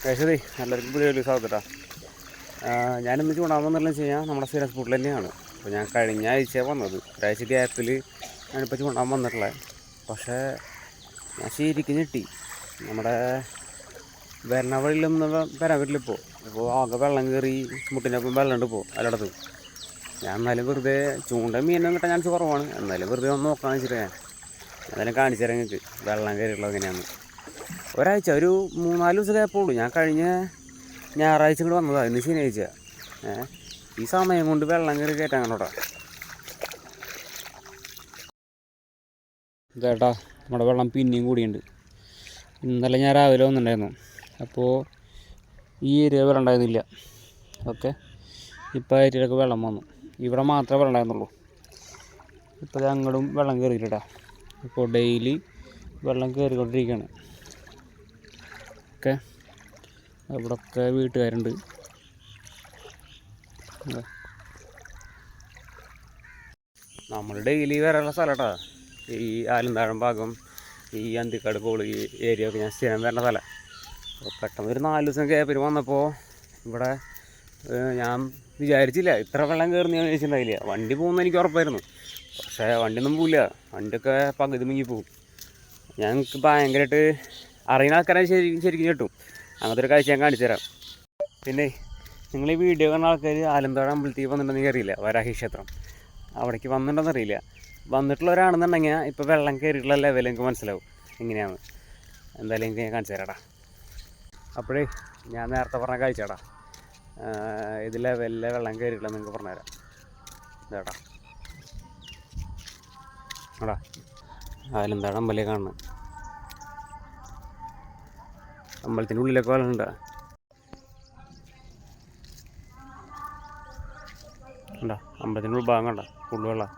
കേശവേ എല്ലാവർക്കും പുതിയൊരു സ്വാഗതം. ഞാനിന്ന് ചൂടാൻ വന്നതെന്ന് വെച്ച് കഴിഞ്ഞാൽ നമ്മുടെ സ്ഥിരം സ്പോട്ടിൽ തന്നെയാണ്. അപ്പോൾ ഞാൻ കഴിഞ്ഞ ആഴ്ച വന്നത്, ഒരാഴ്ച ഗ്യാപ്പിൽ ഞാനിപ്പോൾ ചൂടാൻ വന്നിട്ടുള്ളത്. പക്ഷേ ഞാൻ ശരിക്കും ഞെട്ടി. നമ്മുടെ വരണ വഴിയിലൊന്നും വരാൻ പറ്റില്ല. ഇപ്പോൾ ആകെ വെള്ളം കയറി മുട്ടിനൊപ്പം വെള്ളമുണ്ട് ഇപ്പോൾ എല്ലായിടത്തും. ഞാൻ എന്നാലും വെറുതെ ചൂണ്ട മീനും കിട്ടാൻ ചാൻസ് കുറവാണ്. എന്നാലും വെറുതെ ഒന്ന് നോക്കാമെന്ന് വെച്ചിട്ട് ഞാൻ എന്തായാലും കാണിച്ചു തരാം നിങ്ങൾക്ക് വെള്ളം കയറിയുള്ളത് എങ്ങനെയാണ്. ഒരാഴ്ച ഒരു 3-4 ദിവസം ഗ്യാപ്പുള്ളൂ. ഞാൻ കഴിഞ്ഞ ഞായറാഴ്ച ഇങ്ങോട്ട് വന്നതാണ്, ഇന്ന് ശനിയാഴ്ച. ഈ സമയം കൊണ്ട് വെള്ളം കയറി കയറ്റാൻ കണ്ടോട്ടാ. ഇതേട്ടാ നമ്മുടെ വെള്ളം പിന്നെയും കൂടിയുണ്ട്. ഇന്നലെ ഞാൻ രാവിലെ വന്നിട്ടുണ്ടായിരുന്നു. അപ്പോൾ ഈ ഏരിയ വെള്ളം ഉണ്ടായിരുന്നില്ല. ഓക്കെ, ഇപ്പോൾ ഏരിയയിലൊക്കെ വെള്ളം വന്നു. ഇവിടെ മാത്രമേ വെള്ളം ഉണ്ടായിരുന്നുള്ളൂ. ഇപ്പോൾ അങ്ങോട്ടും വെള്ളം കയറിയിട്ടാ. ഇപ്പോൾ ഡെയിലി വെള്ളം കയറിക്കൊണ്ടിരിക്കുകയാണ്. ഓക്കെ, അവിടെയൊക്കെ വീട്ടുകാരുണ്ട്. നമ്മൾ ഡെയിലി വരാനുള്ള സ്ഥലമാട്ടാ ഈ ആലന്താഴം ഭാഗം, ഈ അന്തിക്കാട് കോളി ഈ ഏരിയ ഒക്കെ ഞാൻ സ്ഥിരം വരേണ്ട സ്ഥലം. അപ്പോൾ പെട്ടെന്ന് ഒരു 4 ദിവസം ഗ്യാപ്പിൽ വന്നപ്പോൾ ഇവിടെ ഞാൻ വിചാരിച്ചില്ല ഇത്ര വെള്ളം കയറുന്ന ഞാൻ വിചാരിച്ചിട്ടുണ്ടായില്ല. വണ്ടി പോകുന്നത് എനിക്ക് ഉറപ്പായിരുന്നു. പക്ഷേ വണ്ടിയൊന്നും പോവില്ല, വണ്ടിയൊക്കെ പകുതി മുങ്ങി പോകും. ഞങ്ങൾക്ക് ഭയങ്കരമായിട്ട് അറിയുന്ന ആൾക്കാരെ ശരിക്കും കിട്ടും. അങ്ങനത്തെ ഒരു കാഴ്ച ഞാൻ കാണിച്ചു തരാം. പിന്നെ നിങ്ങൾ ഈ വീഡിയോ കാണുന്ന ആൾക്കാർ ആലന്താഴ് അമ്പലത്തിൽ വന്നിട്ടുണ്ടെന്ന് അറിയില്ല, വരാഹി ക്ഷേത്രം അവിടേക്ക് വന്നിട്ടുണ്ടെന്ന് അറിയില്ല. വന്നിട്ടുള്ളവരാണെന്നുണ്ടെങ്കിൽ ഇപ്പോൾ വെള്ളം കയറിയിട്ടുള്ള ലെവൽ എനിക്ക് മനസ്സിലാവും എങ്ങനെയാണ്. എന്തായാലും എനിക്ക് ഞാൻ കാണിച്ചു തരാടാ. അപ്പോഴേ ഞാൻ നേരത്തെ പറഞ്ഞ കാഴ്ചടാ, ഇത് ലെവലിലെ വെള്ളം കയറിയിട്ടില്ല നിങ്ങൾക്ക് പറഞ്ഞുതരാം. ഇതാടാ ആടാ ആലന്താഴ് അമ്പലേ കാണുന്നത്. അമ്പലത്തിൻ്റെ ഉള്ളിലൊക്കെ വെള്ളമുണ്ട്. കണ്ട അമ്പലത്തിൻ്റെ ഉൾഭാഗം കണ്ട ഫുള്ള് വെള്ളം.